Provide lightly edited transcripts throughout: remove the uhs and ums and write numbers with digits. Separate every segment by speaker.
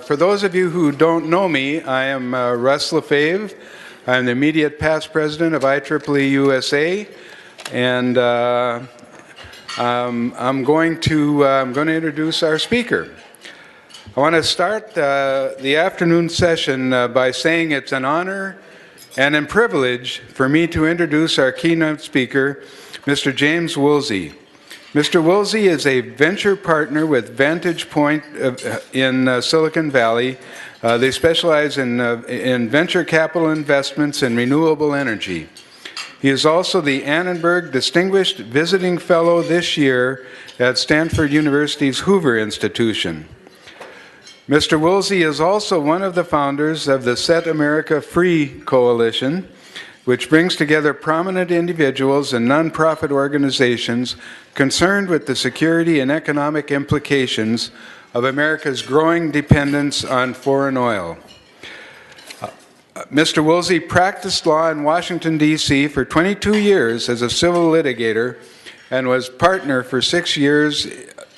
Speaker 1: For those of you who don't know me, I am Russ Lefebvre. I'm the immediate past president of IEEE USA, and I'm going to introduce our speaker. I want to start the afternoon session by saying it's an honor and a privilege for me to introduce our keynote speaker, Mr. James Woolsey. Mr. Woolsey is a venture partner with Vantage Point in Silicon Valley. They specialize in venture capital investments in renewable energy. He is also the Annenberg Distinguished Visiting Fellow this year at Stanford University's Hoover Institution. Mr. Woolsey is also one of the founders of the Set America Free Coalition, which brings together prominent individuals and nonprofit organizations concerned with the security and economic implications of America's growing dependence on foreign oil. Mr. Woolsey practiced law in Washington, D.C. for 22 years as a civil litigator and was partner for 6 years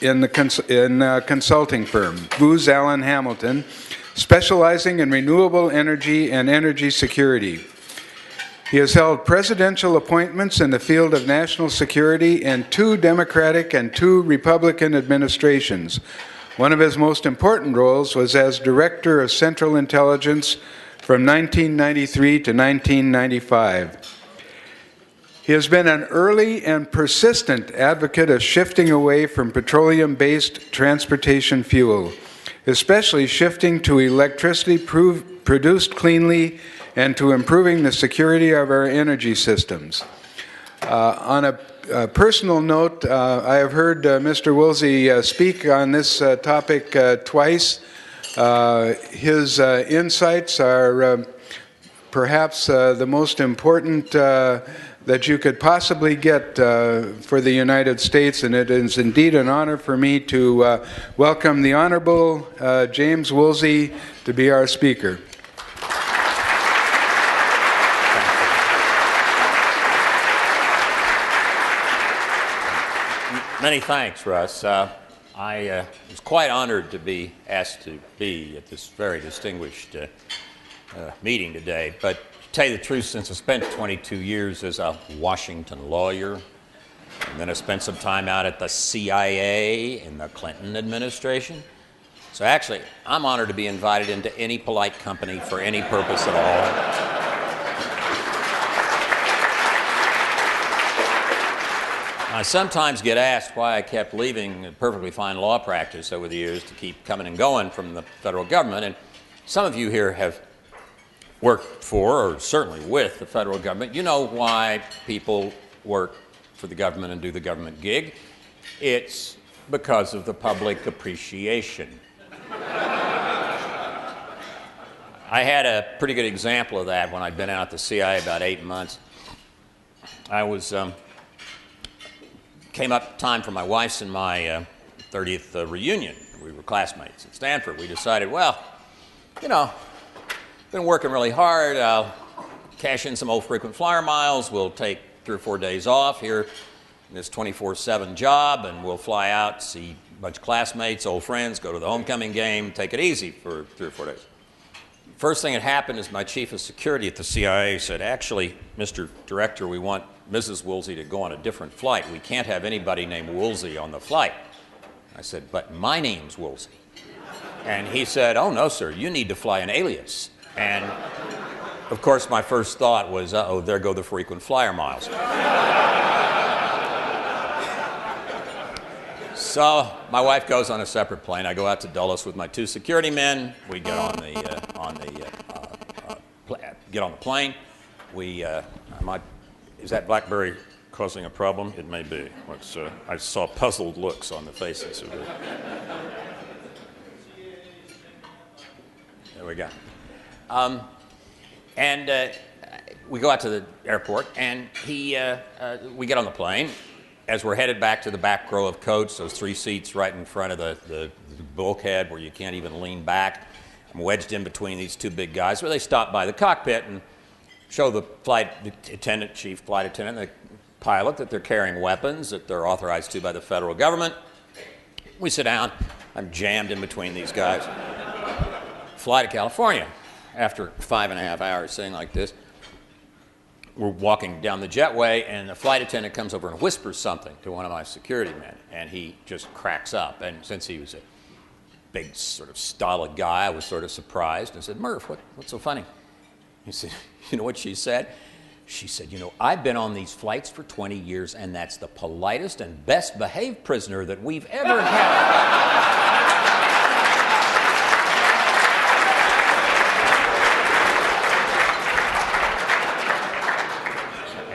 Speaker 1: in a consulting firm, Booz Allen Hamilton, specializing in renewable energy and energy security. He has held presidential appointments in the field of national security in 2 Democratic and 2 Republican administrations. One of his most important roles was as Director of Central Intelligence from 1993 to 1995. He has been an early and persistent advocate of shifting away from petroleum-based transportation fuel, especially shifting to electricity produced cleanly and to improving the security of our energy systems. On a personal note, I have heard Mr. Woolsey speak on this topic twice. His insights are perhaps the most important that you could possibly get for the United States, and it is indeed an honor for me to welcome the Honorable James Woolsey to be our speaker.
Speaker 2: Many thanks, Russ. I was quite honored to be asked to be at this very distinguished meeting today. But to tell you the truth, since I spent 22 years as a Washington lawyer, and then I spent some time out at the CIA in the Clinton administration, so actually I'm honored to be invited into any polite company for any purpose at all. I sometimes get asked why I kept leaving a perfectly fine law practice over the years to keep coming and going from the federal government. And some of you here have worked for, or certainly with, the federal government. You know why people work for the government and do the government gig. It's because of the public appreciation. I had a pretty good example of that when I'd been out at the CIA about 8 months. I was came up time for my wife's and my 30th reunion. We were classmates at Stanford. We decided, well, you know, been working really hard. I'll cash in some old frequent flyer miles. We'll take 3 or 4 days off here in this 24/7 job, and we'll fly out, see a bunch of classmates, old friends, go to the homecoming game, take it easy for 3 or 4 days. First thing that happened is my chief of security at the CIA said, actually, Mr. Director, we want Mrs. Woolsey to go on a different flight. We can't have anybody named Woolsey on the flight. I said, but my name's Woolsey. And he said, oh, no, sir, you need to fly an alias. And, of course, my first thought was, uh-oh, there go the frequent flyer miles. So my wife goes on a separate plane. I go out to Dulles with my 2 security men. We get on the plane. Is that BlackBerry causing a problem? It may be. I saw puzzled looks on the faces of it. There we go. We go out to the airport, and we get on the plane. As we're headed back to the back row of coach, those 3 seats right in front of the bulkhead where you can't even lean back, I'm wedged in between these 2 big guys, where they stop by the cockpit and show the flight attendant, chief flight attendant, the pilot, that they're carrying weapons, that they're authorized to by the federal government. We sit down. I'm jammed in between these guys. fly to California. After 5.5 hours sitting like this, we're walking down the jetway, and the flight attendant comes over and whispers something to one of my security men, and he just cracks up. And since he was a big, sort of stolid guy, I was sort of surprised. I said, "Murph, what's so funny?" He said, "You know what she said?" She said, "You know, I've been on these flights for 20 years, and that's the politest and best behaved prisoner that we've ever had."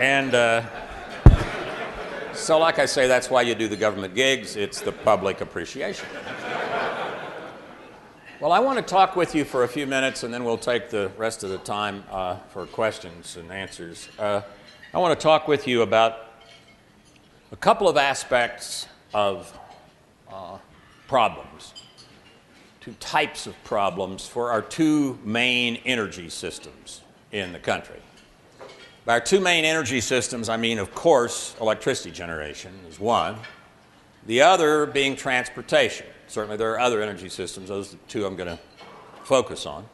Speaker 2: And so, like I say, that's why you do the government gigs. It's the public appreciation. Well, I want to talk with you for a few minutes, and then we'll take the rest of the time for questions and answers. I want to talk with you about a couple of aspects of problems, two types of problems for our two main energy systems in the country. By our two main energy systems, I mean, of course, electricity generation is one, the other being transportation. Certainly there are other energy systems. Those are the two I'm going to focus on.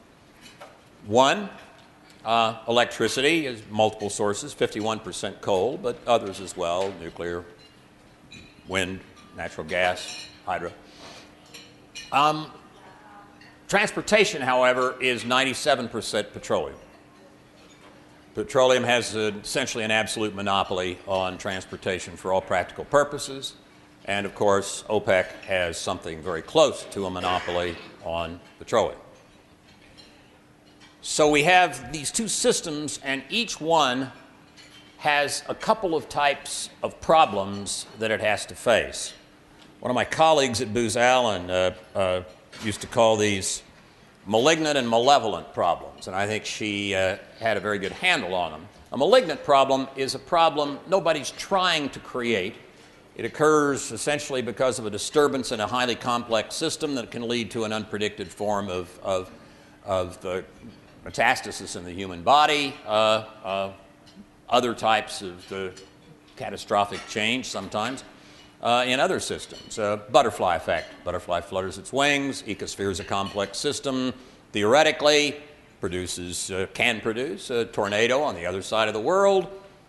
Speaker 2: One, electricity is multiple sources, 51% coal, but others as well, nuclear, wind, natural gas, hydro. Transportation, however, is 97% petroleum. Petroleum has essentially an absolute monopoly on transportation for all practical purposes. And of course, OPEC has something very close to a monopoly on petroleum. So we have these two systems, and each one has a couple of types of problems that it has to face. One of my colleagues at Booz Allen used to call these malignant and malevolent problems, and I think she had a very good handle on them. A malignant problem is a problem nobody's trying to create. It occurs essentially because of a disturbance in a highly complex system that can lead to an unpredicted form of the metastasis in the human body, other types of the catastrophic change sometimes in other systems. Butterfly effect. Butterfly flutters its wings. Ecosphere is a complex system. Theoretically, can produce a tornado on the other side of the world.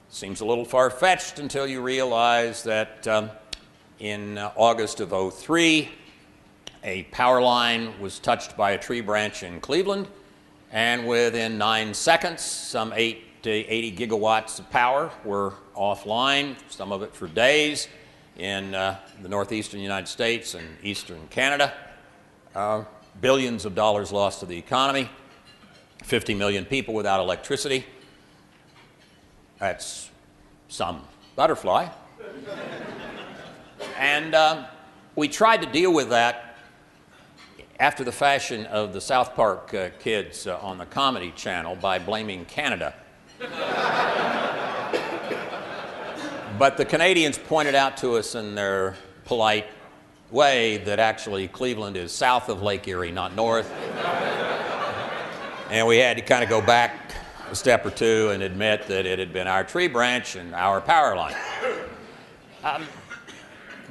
Speaker 2: Seems a little far-fetched until you realize that in August of '03, a power line was touched by a tree branch in Cleveland, and within 9 seconds, some 8 to 80 gigawatts of power were offline, some of it for days, in the northeastern United States and eastern Canada. Billions of dollars lost to the economy, 50 million people without electricity. That's some butterfly. And we tried to deal with that after the fashion of the South Park kids on the Comedy Channel by blaming Canada. But the Canadians pointed out to us in their polite way that actually Cleveland is south of Lake Erie, not north. And we had to kind of go back a step or two and admit that it had been our tree branch and our power line.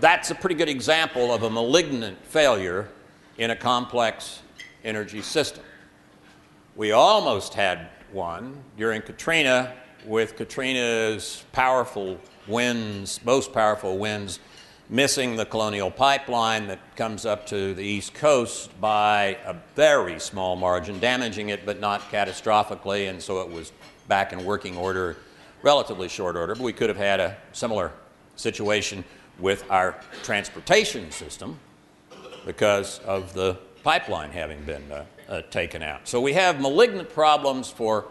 Speaker 2: That's a pretty good example of a malignant failure in a complex energy system. We almost had one during Katrina, with Katrina's powerful winds, most powerful winds, missing the Colonial Pipeline that comes up to the East Coast by a very small margin, damaging it but not catastrophically, and so it was back in working order, relatively short order. But we could have had a similar situation with our transportation system because of the pipeline having been taken out. So we have malignant problems for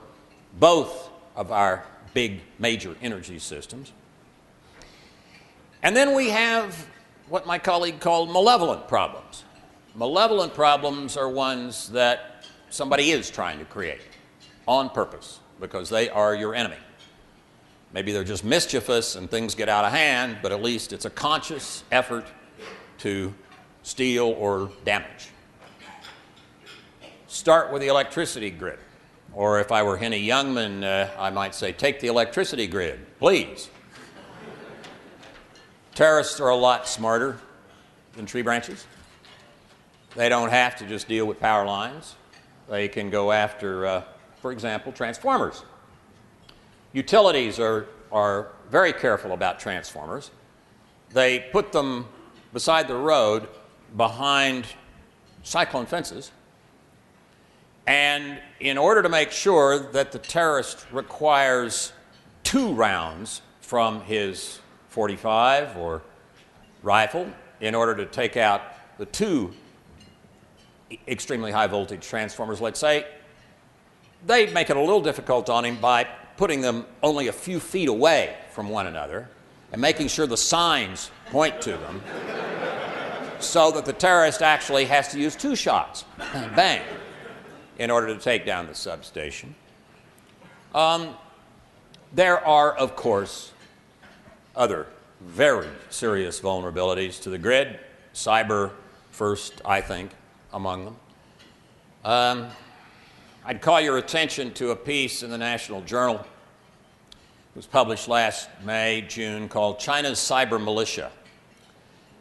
Speaker 2: both of our big major energy systems. And then we have what my colleague called malevolent problems. Malevolent problems are ones that somebody is trying to create on purpose because they are your enemy. Maybe they're just mischievous and things get out of hand, but at least it's a conscious effort to steal or damage. Start with the electricity grid. Or if I were Henny Youngman, I might say, take the electricity grid, please. Terrorists are a lot smarter than tree branches. They don't have to just deal with power lines. They can go after, for example, transformers. Utilities are very careful about transformers. They put them beside the road behind cyclone fences. And in order to make sure that the terrorist requires 2 rounds from his .45 or rifle in order to take out the 2 extremely high voltage transformers, let's say, they make it a little difficult on him by putting them only a few feet away from one another and making sure the signs point to them so that the terrorist actually has to use 2 shots, bang, in order to take down the substation. There are, of course, other very serious vulnerabilities to the grid, cyber first, I think, among them. I'd call your attention to a piece in the National Journal. It was published last May, June, called China's Cyber Militia.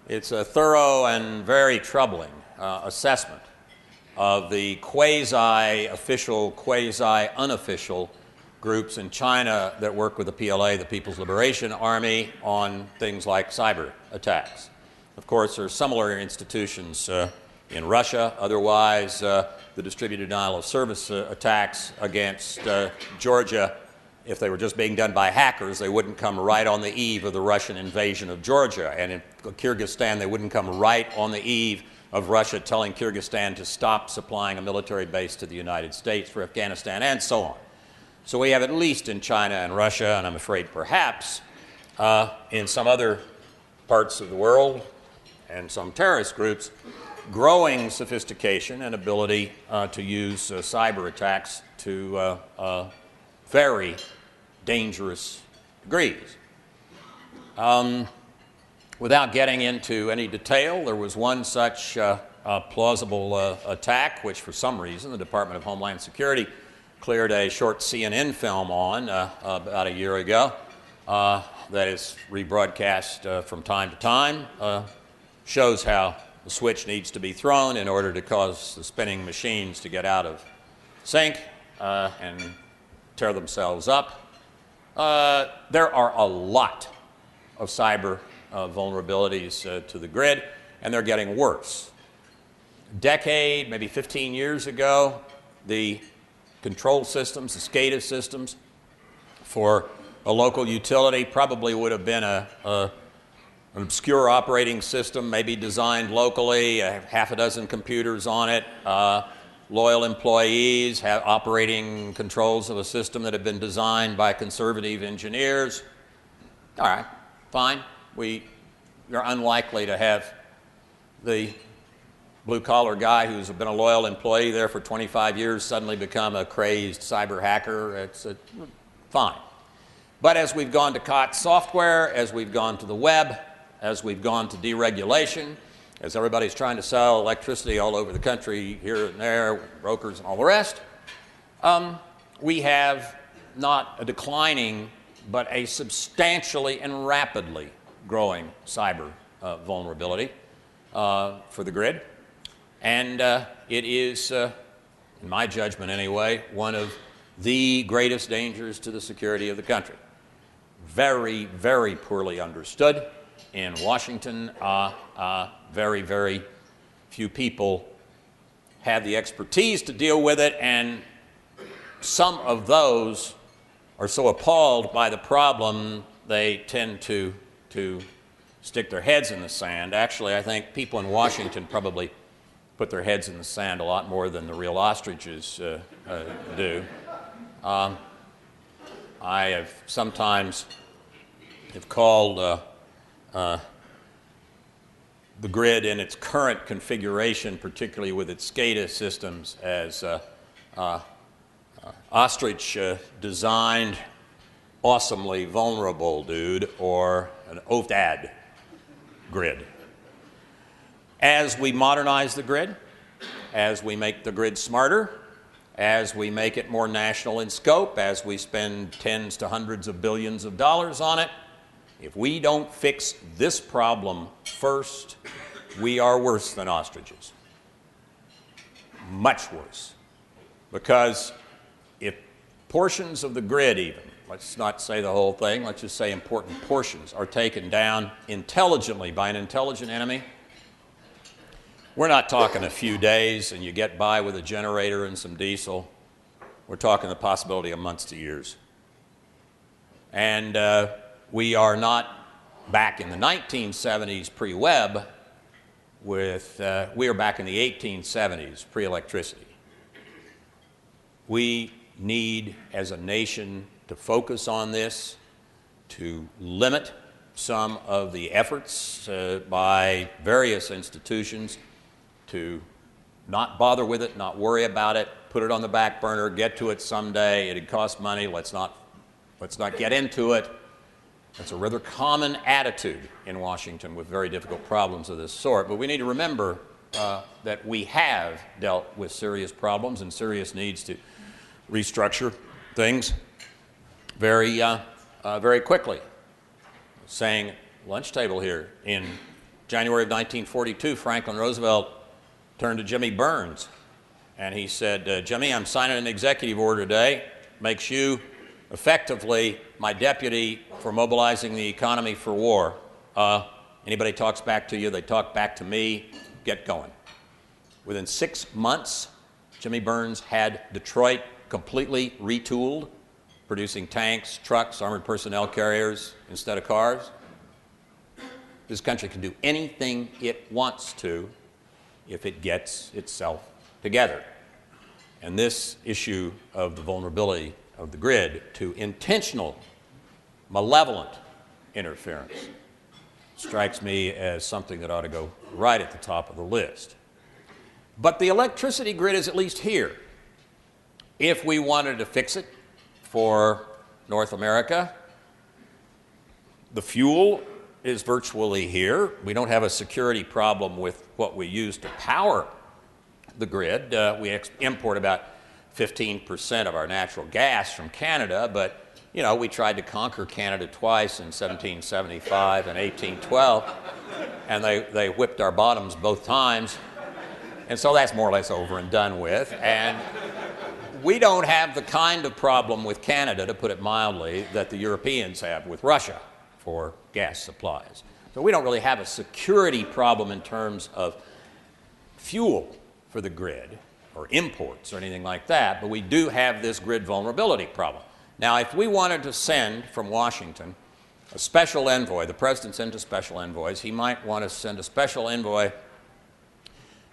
Speaker 2: It's a thorough and very troubling assessment of the quasi-official, quasi-unofficial groups in China that work with the PLA, the People's Liberation Army, on things like cyber attacks. Of course, there are similar institutions in Russia. Otherwise, the distributed denial of service attacks against Georgia, if they were just being done by hackers, they wouldn't come right on the eve of the Russian invasion of Georgia. And in Kyrgyzstan, they wouldn't come right on the eve of Russia telling Kyrgyzstan to stop supplying a military base to the United States for Afghanistan, and so on. So we have, at least in China and Russia, and I'm afraid perhaps in some other parts of the world and some terrorist groups, growing sophistication and ability to use cyber attacks to very dangerous degrees. Without getting into any detail, there was one such plausible attack, which for some reason the Department of Homeland Security cleared a short CNN film on about a year ago that is rebroadcast from time to time, shows how the switch needs to be thrown in order to cause the spinning machines to get out of sync and tear themselves up. There are a lot of cyber vulnerabilities to the grid, and they're getting worse. A decade, maybe 15 years ago, the control systems, the SCADA systems for a local utility probably would have been an obscure operating system, maybe designed locally, half a dozen computers on it, loyal employees, have operating controls of a system that had been designed by conservative engineers. All right, fine. You're unlikely to have the blue-collar guy who's been a loyal employee there for 25 years suddenly become a crazed cyber hacker. It's fine. But as we've gone to COTS software, as we've gone to the web, as we've gone to deregulation, as everybody's trying to sell electricity all over the country, here and there, brokers and all the rest, we have not a declining, but a substantially and rapidly growing cyber vulnerability for the grid. And it is, in my judgment anyway, one of the greatest dangers to the security of the country. Very, very poorly understood in Washington. Very, very few people have the expertise to deal with it, and some of those are so appalled by the problem they tend to stick their heads in the sand. Actually, I think people in Washington probably put their heads in the sand a lot more than the real ostriches do. I have sometimes called the grid in its current configuration, particularly with its SCADA systems, as ostrich designed, awesomely vulnerable dude, or an OFDAD grid. As we modernize the grid, as we make the grid smarter, as we make it more national in scope, as we spend tens to hundreds of billions of dollars on it, if we don't fix this problem first, we are worse than ostriches. Much worse. Because if portions of the grid even, let's not say the whole thing, let's just say important portions, are taken down intelligently by an intelligent enemy, we're not talking a few days and you get by with a generator and some diesel. We're talking the possibility of months to years. And we are not back in the 1970s pre-web. We are back in the 1870s pre-electricity. We need, as a nation, to focus on this, to limit some of the efforts by various institutions to not bother with it, not worry about it, put it on the back burner, get to it someday. It'd cost money. Let's not get into it. That's a rather common attitude in Washington with very difficult problems of this sort. But we need to remember that we have dealt with serious problems and serious needs to restructure things very quickly. Saying at lunch table here, in January of 1942, Franklin Roosevelt turned to Jimmy Burns and he said, Jimmy, I'm signing an executive order today, makes you effectively my deputy for mobilizing the economy for war. Anybody talks back to you, they talk back to me, get going. Within 6 months, Jimmy Burns had Detroit completely retooled, producing tanks, trucks, armored personnel carriers instead of cars. This country can do anything it wants to if it gets itself together. And this issue of the vulnerability of the grid to intentional, malevolent interference strikes me as something that ought to go right at the top of the list. But the electricity grid is at least here. If we wanted to fix it for North America, the fuel is virtually here. We don't have a security problem with what we use to power the grid. We import about 15% of our natural gas from Canada, but you know, we tried to conquer Canada twice in 1775 and 1812, and they whipped our bottoms both times. And so that's more or less over and done with. And we don't have the kind of problem with Canada, to put it mildly, that the Europeans have with Russia for gas supplies. So we don't really have a security problem in terms of fuel for the grid or imports or anything like that, but we do have this grid vulnerability problem. Now, if we wanted to send from Washington a special envoy, the president sends special envoys, he might want to send a special envoy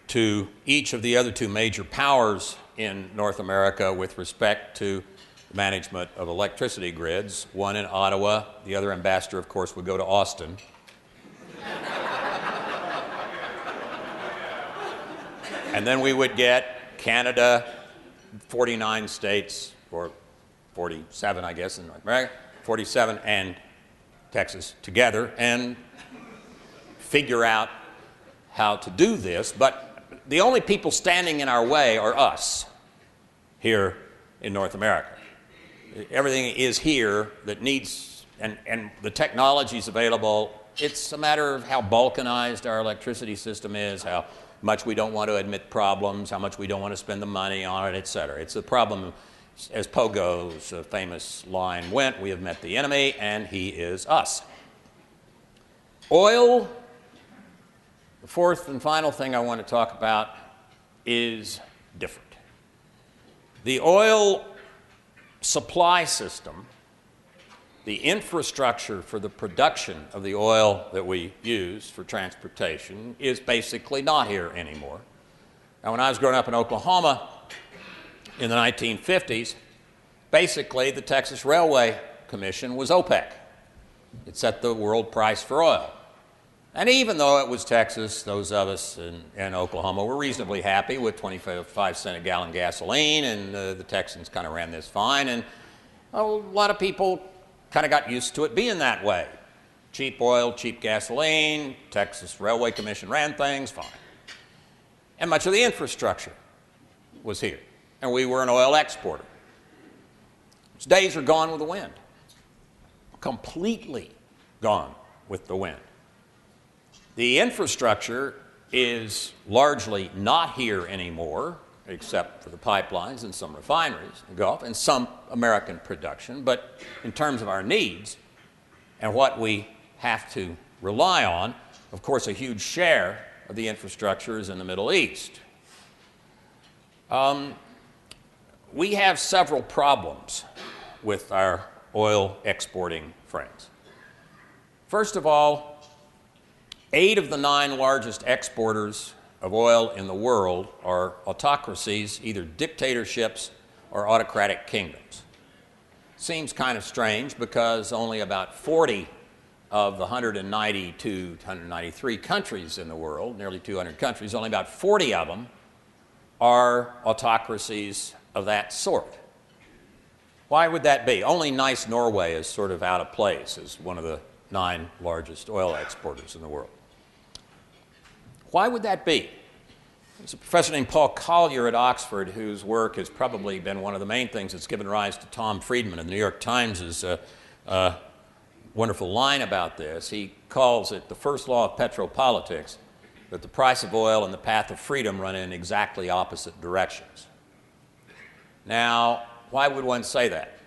Speaker 2: to each of the other two major powers in North America with respect to management of electricity grids, one in Ottawa, the other ambassador, of course, would go to Austin. And then we would get Canada, 49 states, or 47, I guess, in North America, 47, and Texas together, and figure out how to do this. But the only people standing in our way are us here in North America. Everything is here that needs, and the technology is available. It's a matter of how balkanized our electricity system is, how much we don't want to admit problems, how much we don't want to spend the money on it, et cetera. It's a problem, as Pogo's famous line went, we have met the enemy, and he is us. Oil, the fourth and final thing I want to talk about, is different. The oil supply system, the infrastructure for the production of the oil that we use for transportation, is basically not here anymore. Now, when I was growing up in Oklahoma in the 1950s, basically the Texas Railway Commission was OPEC. It set the world price for oil. And even though it was Texas, those of us in Oklahoma were reasonably happy with 25-cent a gallon gasoline, and the Texans kind of ran this fine, and a lot of people kind of got used to it being that way. Cheap oil, cheap gasoline, Texas Railway Commission ran things, fine. And much of the infrastructure was here, and we were an oil exporter. Those days are gone with the wind, completely gone with the wind. The infrastructure is largely not here anymore, except for the pipelines and some refineries in the Gulf and some American production. But in terms of our needs and what we have to rely on, of course, a huge share of the infrastructure is in the Middle East. We have several problems with our oil exporting friends. First of all, 8 of the 9 largest exporters of oil in the world are autocracies, either dictatorships or autocratic kingdoms. Seems kind of strange because only about 40 of the 192, 193 countries in the world, nearly 200 countries, only about 40 of them are autocracies of that sort. Why would that be? Only nice Norway is sort of out of place as one of the 9 largest oil exporters in the world. Why would that be? There's a professor named Paul Collier at Oxford whose work has probably been one of the main things that's given rise to Tom Friedman in the New York Times' wonderful line about this. He calls it the first law of petropolitics, that the price of oil and the path of freedom run in exactly opposite directions. Now, why would one say that?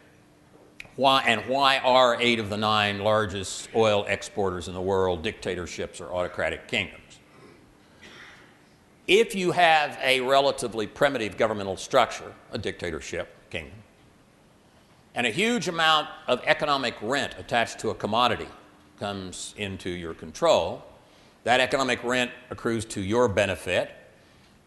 Speaker 2: Why are 8 of the 9 largest oil exporters in the world dictatorships or autocratic kingdoms? If you have a relatively primitive governmental structure, a dictatorship, kingdom, and a huge amount of economic rent attached to a commodity comes into your control, that economic rent accrues to your benefit,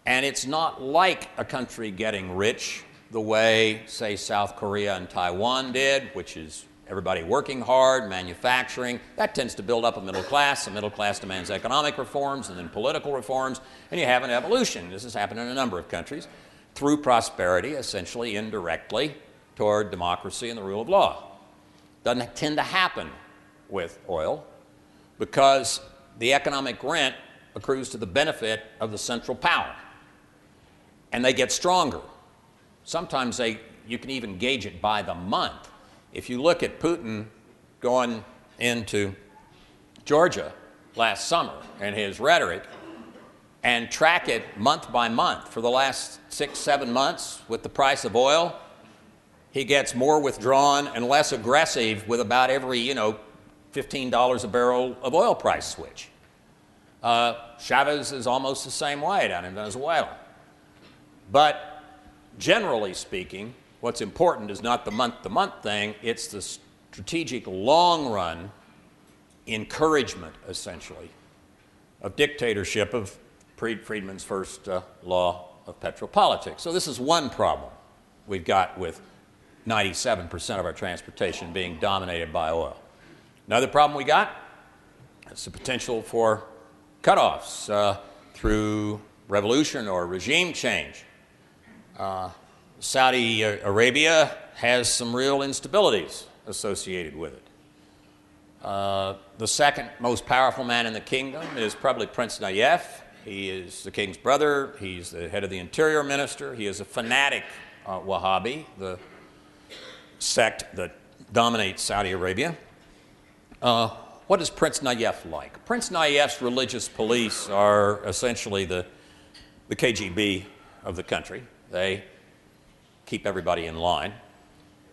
Speaker 2: and it's not like a country getting rich the way, say, South Korea and Taiwan did, which is everybody working hard, manufacturing. That tends to build up a middle class. The middle class demands economic reforms and then political reforms, and you have an evolution. This has happened in a number of countries through prosperity, essentially indirectly, toward democracy and the rule of law. Doesn't tend to happen with oil because the economic rent accrues to the benefit of the central power, and they get stronger. Sometimes you can even gauge it by the month. If you look at Putin going into Georgia last summer and his rhetoric and track it month by month for the last 6-7 months with the price of oil, he gets more withdrawn and less aggressive with about every, $15 a barrel of oil price switch. Chavez is almost the same way down in Venezuela. But generally speaking, what's important is not the month-to-month thing, it's the strategic long-run encouragement, essentially, of dictatorship, of Friedman's first law of petropolitics. So this is one problem we've got with 97% of our transportation being dominated by oil. Another problem we got is the potential for cutoffs through revolution or regime change. Saudi Arabia has some real instabilities associated with it. The second most powerful man in the kingdom is probably Prince Nayef. He is the king's brother. He's the head of the interior minister. He is a fanatic Wahhabi, the sect that dominates Saudi Arabia. What is Prince Nayef like? Prince Nayef's religious police are essentially the KGB of the country. They keep everybody in line.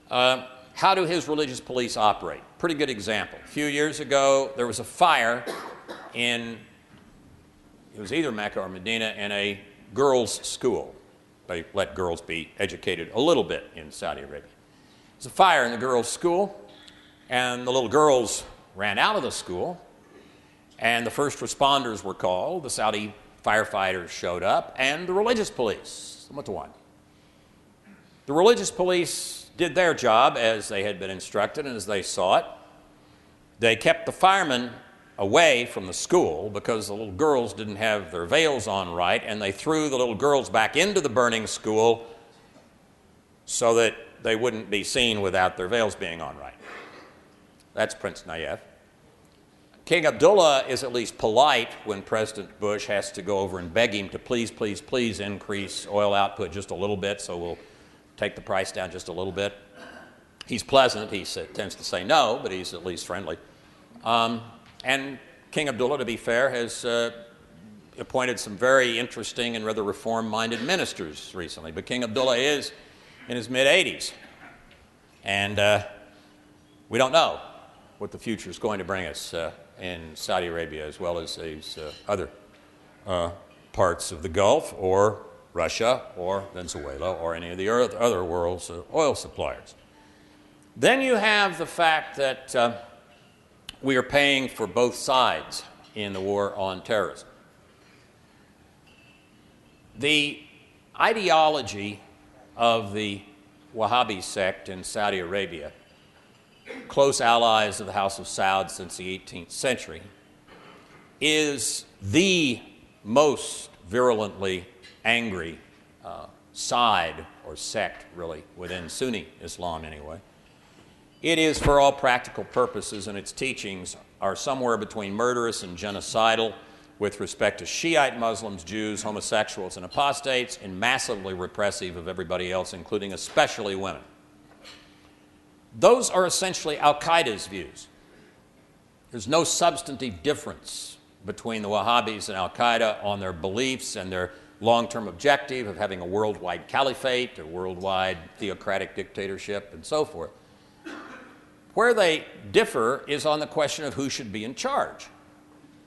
Speaker 2: How do his religious police operate? Pretty good example. A few years ago, there was a fire it was either Mecca or Medina, in a girls' school. They let girls be educated a little bit in Saudi Arabia. There was a fire in the girls' school, and the little girls ran out of the school, and the first responders were called. The Saudi firefighters showed up, and the religious police, somewhat to one. The religious police did their job as they had been instructed and as they saw it. They kept the firemen away from the school because the little girls didn't have their veils on right, and they threw the little girls back into the burning school so that they wouldn't be seen without their veils being on right. That's Prince Nayef. King Abdullah is at least polite when President Bush has to go over and beg him to please, please, please increase oil output just a little bit, so we'll take the price down just a little bit. He's pleasant. He tends to say no, but he's at least friendly. And King Abdullah, to be fair, has appointed some very interesting and rather reform-minded ministers recently, but King Abdullah is in his mid-80s, and we don't know what the future is going to bring us in Saudi Arabia as well as these other parts of the Gulf, or Russia, or Venezuela, or any of the other world's oil suppliers. Then you have the fact that we are paying for both sides in the war on terrorism. The ideology of the Wahhabi sect in Saudi Arabia, close allies of the House of Saud since the 18th century, is the most virulently angry side or sect, really, within Sunni Islam anyway. It is, for all practical purposes, and its teachings are somewhere between murderous and genocidal with respect to Shiite Muslims, Jews, homosexuals, and apostates, and massively repressive of everybody else, including especially women. Those are essentially al-Qaeda's views. There's no substantive difference between the Wahhabis and al-Qaeda on their beliefs and their long-term objective of having a worldwide caliphate, a worldwide theocratic dictatorship, and so forth. Where they differ is on the question of who should be in charge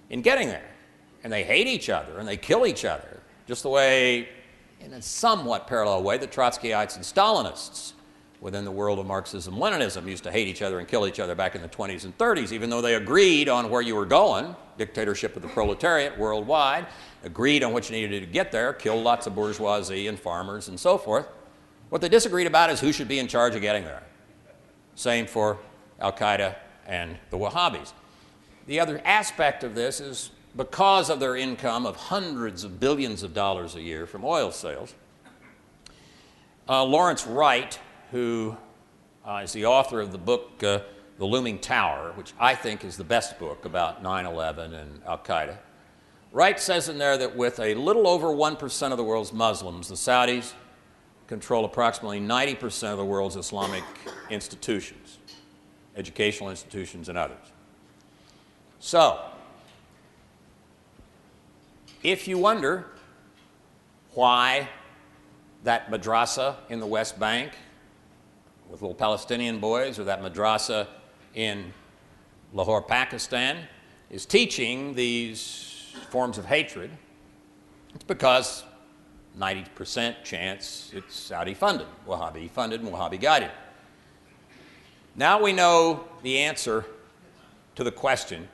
Speaker 2: in getting there. And they hate each other and they kill each other, just the way, in a somewhat parallel way, the Trotskyites and Stalinists within the world of Marxism-Leninism used to hate each other and kill each other back in the 20s and 30s, even though they agreed on where you were going, dictatorship of the proletariat worldwide, agreed on what you needed to get there, killed lots of bourgeoisie and farmers and so forth. What they disagreed about is who should be in charge of getting there. Same for al-Qaeda and the Wahhabis. The other aspect of this is because of their income of hundreds of billions of dollars a year from oil sales, Lawrence Wright, who is the author of the book The Looming Tower, which I think is the best book about 9/11 and al-Qaeda, Wright says in there that with a little over 1% of the world's Muslims, the Saudis control approximately 90% of the world's Islamic institutions, educational institutions and others. So, if you wonder why that madrasa in the West Bank with little Palestinian boys, or that madrasa in Lahore, Pakistan, is teaching these forms of hatred, it's because 90% chance it's Saudi-funded, Wahhabi-funded, and Wahhabi-guided. Now we know the answer to the question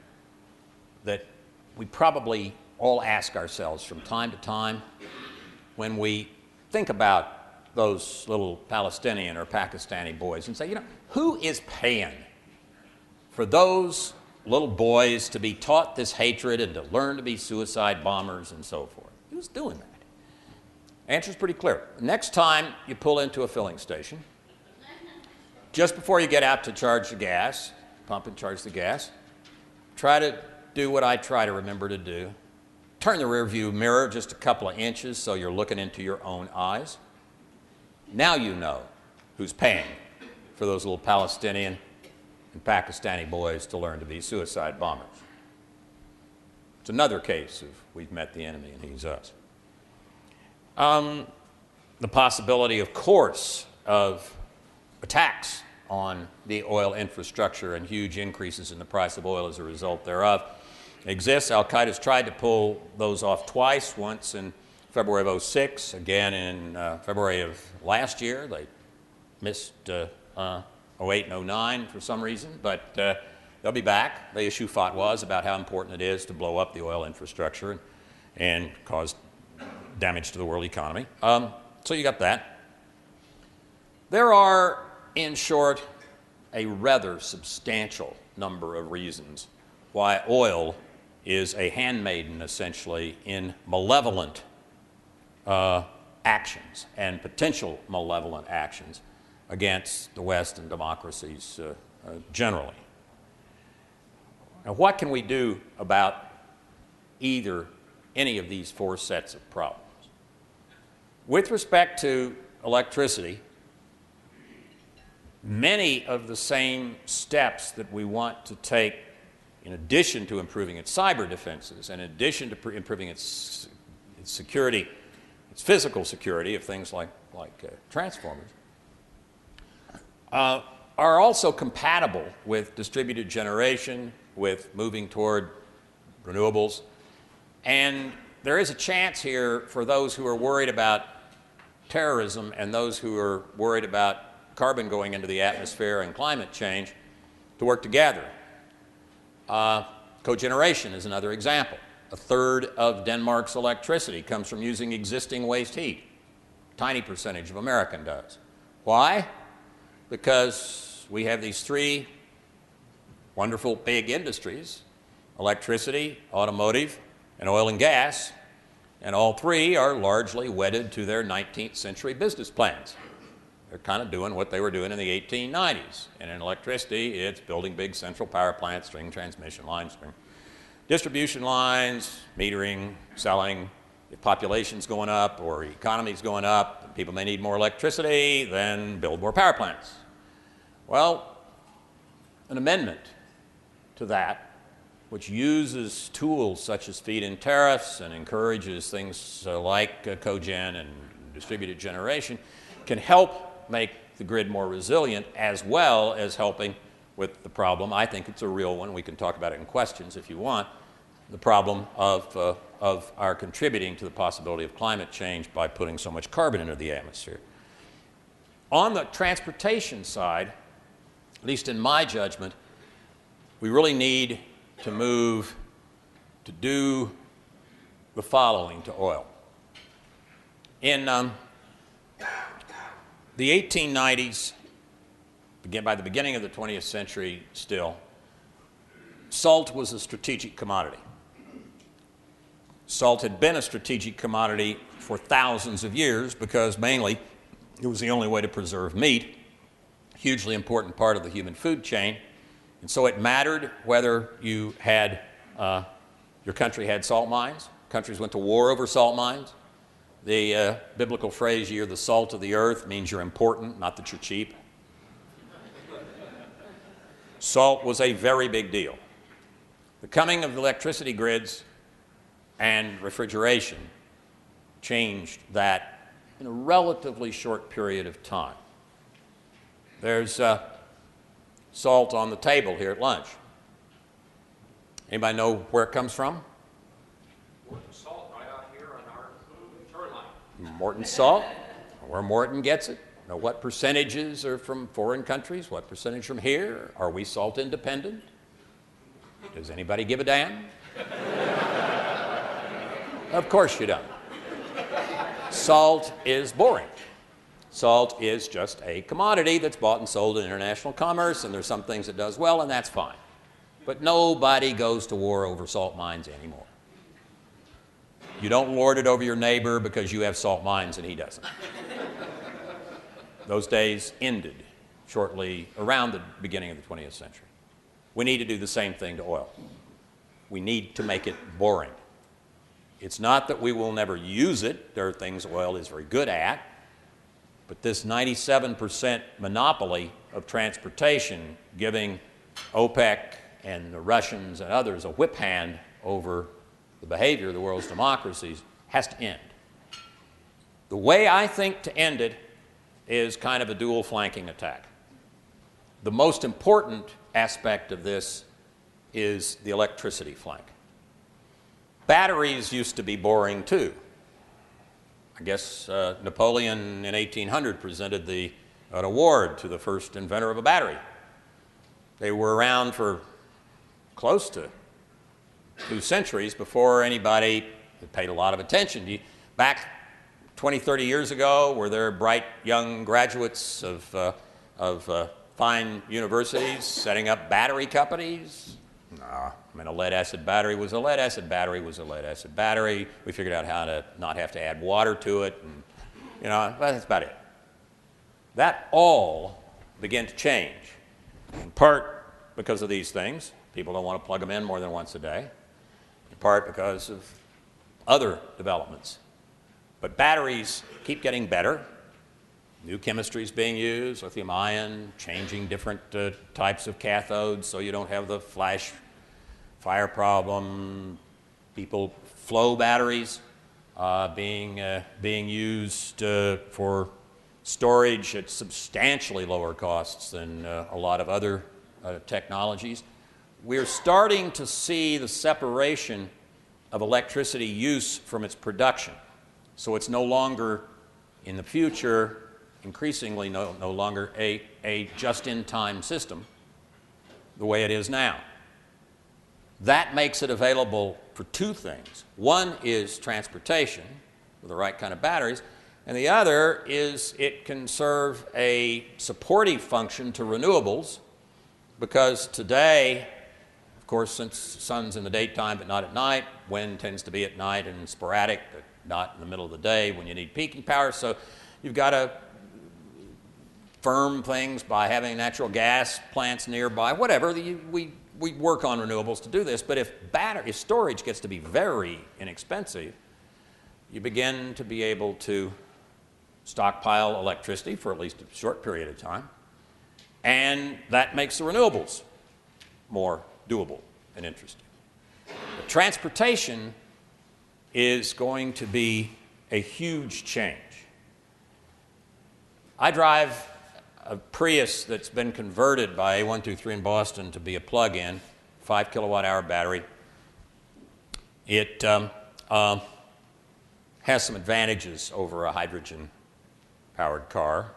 Speaker 2: that we probably all ask ourselves from time to time when we think about those little Palestinian or Pakistani boys and say, you know, who is paying for those little boys to be taught this hatred and to learn to be suicide bombers and so forth? Who's doing that? Answer's pretty clear. Next time you pull into a filling station, just before you get out to charge the gas, pump and charge the gas, try to do what I try to remember to do. Turn the rear view mirror just a couple of inches so you're looking into your own eyes. Now you know who's paying for those little Palestinian and Pakistani boys to learn to be suicide bombers. It's another case of we've met the enemy and he's us. The possibility, of course, of attacks on the oil infrastructure and huge increases in the price of oil as a result thereof exists. Al-Qaeda's tried to pull those off twice, once in February of 2006, again in February of last year. They missed 2008 and 2009 for some reason, but they'll be back. They issue fatwas about how important it is to blow up the oil infrastructure and cause damage to the world economy. So you got that. There are, in short, a rather substantial number of reasons why oil is a handmaiden, essentially, in malevolent actions and potential malevolent actions against the West and democracies generally. Now, what can we do about any of these four sets of problems? With respect to electricity, many of the same steps that we want to take in addition to improving its cyber defenses, and in addition to improving its security, its physical security of things like transformers, are also compatible with distributed generation, with moving toward renewables. And there is a chance here for those who are worried about terrorism and those who are worried about carbon going into the atmosphere and climate change to work together. Cogeneration is another example. A third of Denmark's electricity comes from using existing waste heat. Tiny percentage of American does. Why? Because we have these three wonderful big industries: electricity, automotive, and oil and gas, and all three are largely wedded to their 19th century business plans. They're kind of doing what they were doing in the 1890s. And in electricity, it's building big central power plants, string transmission lines, string distribution lines, metering, selling. If population's going up or economy's going up, people may need more electricity, then build more power plants. Well, an amendment to that, which uses tools such as feed-in tariffs and encourages things like cogen and distributed generation, can help make the grid more resilient, as well as helping with the problem. I think it's a real one. We can talk about it in questions if you want. The problem of our contributing to the possibility of climate change by putting so much carbon into the atmosphere. On the transportation side, at least in my judgment, we really need to move to do the following to oil. In the 1890s, by the beginning of the 20th century still, salt was a strategic commodity. Salt had been a strategic commodity for thousands of years because mainly it was the only way to preserve meat, a hugely important part of the human food chain. And so it mattered whether you had, your country had salt mines. Countries went to war over salt mines. The biblical phrase, "You're the salt of the earth," means you're important, not that you're cheap. Salt was a very big deal. The coming of electricity grids and refrigeration changed that in a relatively short period of time. There's salt on the table here at lunch. Anybody know where it comes from?
Speaker 3: Morton salt right out here on our shoreline.
Speaker 2: Morton salt, where Morton gets it. Know what percentages are from foreign countries? What percentage from here? Are we salt independent? Does anybody give a damn? Of course you don't. Salt is boring. Salt is just a commodity that's bought and sold in international commerce, and there's some things it does well, and that's fine. But nobody goes to war over salt mines anymore. You don't lord it over your neighbor because you have salt mines and he doesn't. Those days ended shortly around the beginning of the 20th century. We need to do the same thing to oil. We need to make it boring. It's not that we will never use it. There are things oil is very good at. But this 97% monopoly of transportation, giving OPEC and the Russians and others a whip hand over the behavior of the world's democracies, has to end. The way I think to end it is kind of a dual flanking attack. The most important aspect of this is the electricity flank. Batteries used to be boring too. I guess Napoleon in 1800 presented an award to the first inventor of a battery. They were around for close to 2 centuries before anybody paid a lot of attention. Back 20, 30 years ago, were there bright young graduates of fine universities setting up battery companies? No. I mean, a lead-acid battery was a lead-acid battery was a lead-acid battery. We figured out how to not have to add water to it, and, you know, that's about it. That all began to change, in part because of these things. People don't want to plug them in more than once a day, in part because of other developments. But batteries keep getting better. New chemistries being used, lithium-ion, changing different types of cathodes so you don't have the flash fire problem, flow batteries being used for storage at substantially lower costs than a lot of other technologies. We're starting to see the separation of electricity use from its production. So it's no longer, in the future, increasingly no longer a just-in-time system the way it is now. That makes it available for two things. One is transportation with the right kind of batteries, and the other is it can serve a supportive function to renewables, because today, of course, since the sun's in the daytime but not at night, wind tends to be at night and sporadic, but not in the middle of the day when you need peaking power. So you've got to firm things by having natural gas plants nearby, whatever. We work on renewables to do this, but if storage gets to be very inexpensive, you begin to be able to stockpile electricity for at least a short period of time, and that makes the renewables more doable and interesting. But transportation is going to be a huge change. I drive a Prius that's been converted by A123 in Boston to be a plug-in, 5 kilowatt-hour battery. It has some advantages over a hydrogen-powered car.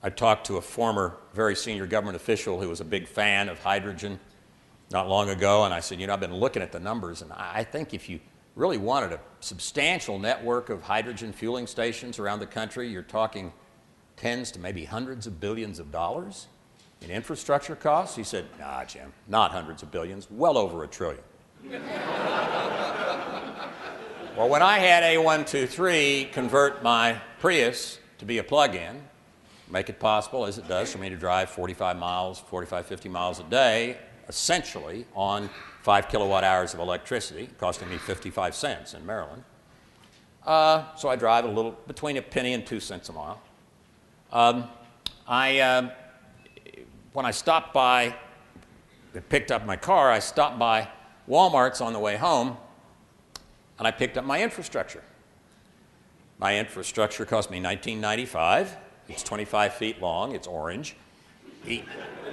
Speaker 2: I talked to a former very senior government official who was a big fan of hydrogen not long ago, and I said, I've been looking at the numbers, and I think if you really wanted a substantial network of hydrogen fueling stations around the country, you're talking tens to maybe hundreds of billions of dollars in infrastructure costs. He said, nah, Jim, not hundreds of billions, well over $1 trillion. Well, when I had A123 convert my Prius to be a plug-in, make it possible, as it does, for me to drive 45 miles, 45, 50 miles a day, essentially on 5 kilowatt hours of electricity, costing me 55 cents in Maryland. So I drive a little, between a penny and 2 cents a mile. When I stopped by, picked up my car, I stopped by Walmart's on the way home, and I picked up my infrastructure. My infrastructure cost me $19.95. It's 25 feet long. It's orange.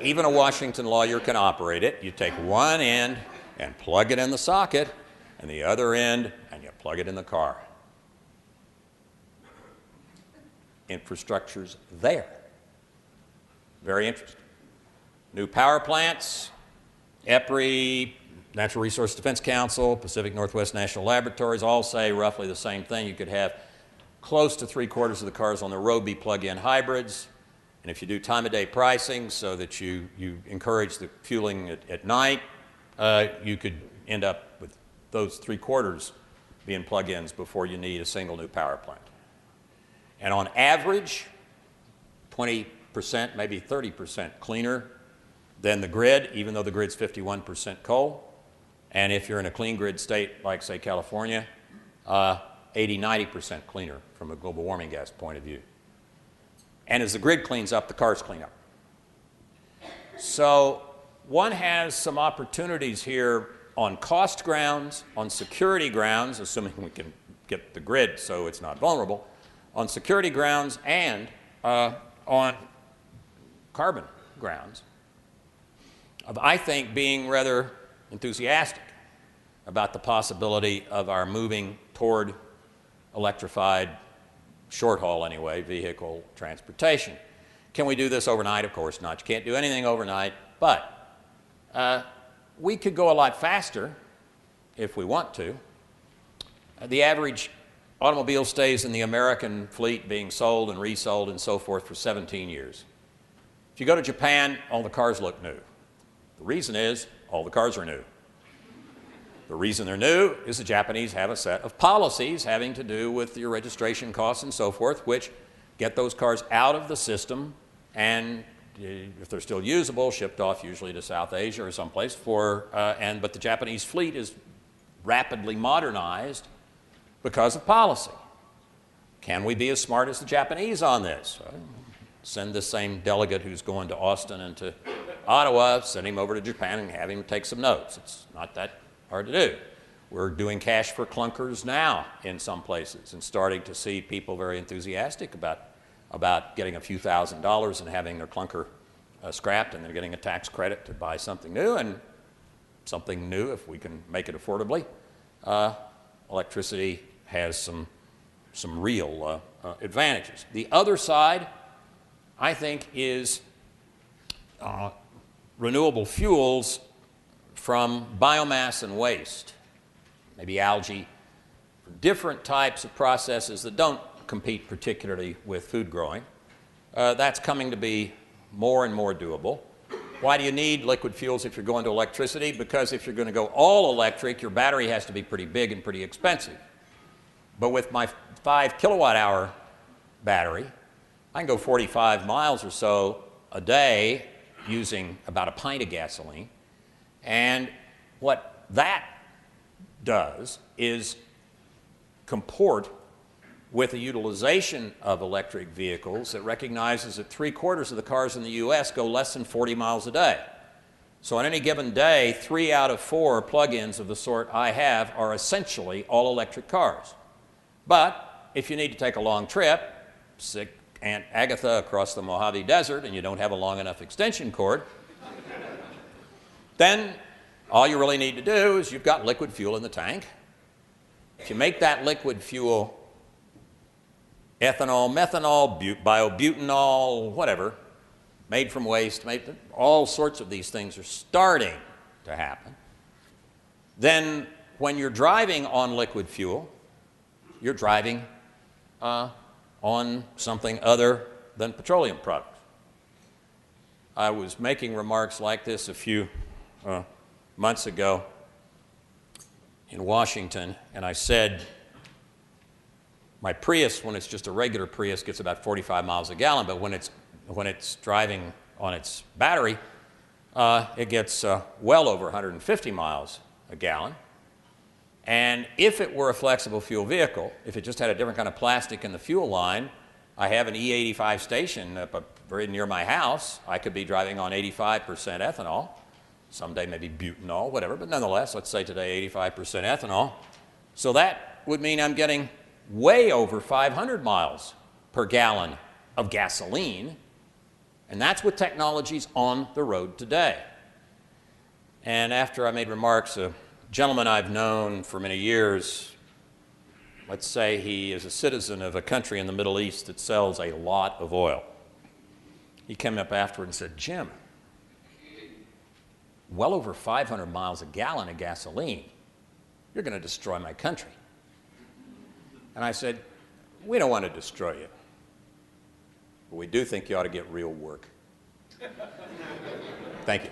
Speaker 2: Even a Washington lawyer can operate it. You take one end and plug it in the socket, and the other end, and you plug it in the car. Infrastructure's there. Very interesting. New power plants, EPRI, Natural Resource Defense Council, Pacific Northwest National Laboratories all say roughly the same thing. You could have close to 3/4 of the cars on the road be plug-in hybrids. And if you do time-of-day pricing so that you encourage the fueling at night, you could end up with those 3/4 being plug-ins before you need a single new power plant. And on average, 20%, maybe 30% cleaner than the grid, even though the grid's 51% coal. And if you're in a clean grid state like, say, California, 80, 90% cleaner from a global warming gas point of view. And as the grid cleans up, the cars clean up. So one has some opportunities here on cost grounds, on security grounds, assuming we can get the grid so it's not vulnerable, on security grounds and on carbon grounds, of, I think, being rather enthusiastic about the possibility of our moving toward electrified, short haul anyway, vehicle transportation. Can we do this overnight? Of course not. You can't do anything overnight, but we could go a lot faster if we want to. The average automobile stays in the American fleet being sold and resold and so forth for 17 years. If you go to Japan, all the cars look new. The reason is all the cars are new. The reason they're new is the Japanese have a set of policies having to do with your registration costs and so forth, which get those cars out of the system and, if they're still usable, shipped off usually to South Asia or someplace but the Japanese fleet is rapidly modernized because of policy. Can we be as smart as the Japanese on this? Send the same delegate who's going to Austin and to Ottawa, send him over to Japan and have him take some notes. It's not that hard to do. We're doing cash for clunkers now in some places and starting to see people very enthusiastic about getting a few $1,000s and having their clunker scrapped and then getting a tax credit to buy something new, and something new, if we can make it affordably. Electricity has some real advantages. The other side, I think, is renewable fuels from biomass and waste, maybe algae, different types of processes that don't compete particularly with food growing. That's coming to be more and more doable. Why do you need liquid fuels if you're going to electricity? Because if you're going to go all electric, your battery has to be pretty big and pretty expensive. But with my 5 kilowatt hour battery, I can go 45 miles or so a day using about a pint of gasoline. And what that does is comport with a utilization of electric vehicles that recognizes that 3/4 of the cars in the U.S. go less than 40 miles a day. So on any given day, 3 out of 4 plug-ins of the sort I have are essentially all electric cars. But if you need to take a long trip, sick Aunt Agatha across the Mojave Desert, and you don't have a long enough extension cord, then all you really need to do is you've got liquid fuel in the tank. If you make that liquid fuel ethanol, methanol, biobutanol, whatever, made from waste, all sorts of these things are starting to happen. Then when you're driving on liquid fuel, you're driving on something other than petroleum products. I was making remarks like this a few months ago in Washington, and I said, my Prius, when it's just a regular Prius, gets about 45 miles a gallon, but when it's driving on its battery, it gets well over 150 miles a gallon. And if it were a flexible fuel vehicle, if it just had a different kind of plastic in the fuel line, I have an E85 station very near my house. I could be driving on 85% ethanol, someday maybe butanol, whatever, but nonetheless, let's say today 85% ethanol. So that would mean I'm getting way over 500 miles per gallon of gasoline, and that's with technologies on the road today. And after I made remarks, a gentleman I've known for many years, let's say he is a citizen of a country in the Middle East that sells a lot of oil. He came up afterward and said, "Jim, well over 500 miles a gallon of gasoline, you're going to destroy my country." And I said, "We don't want to destroy you, but we do think you ought to get real work." Thank you.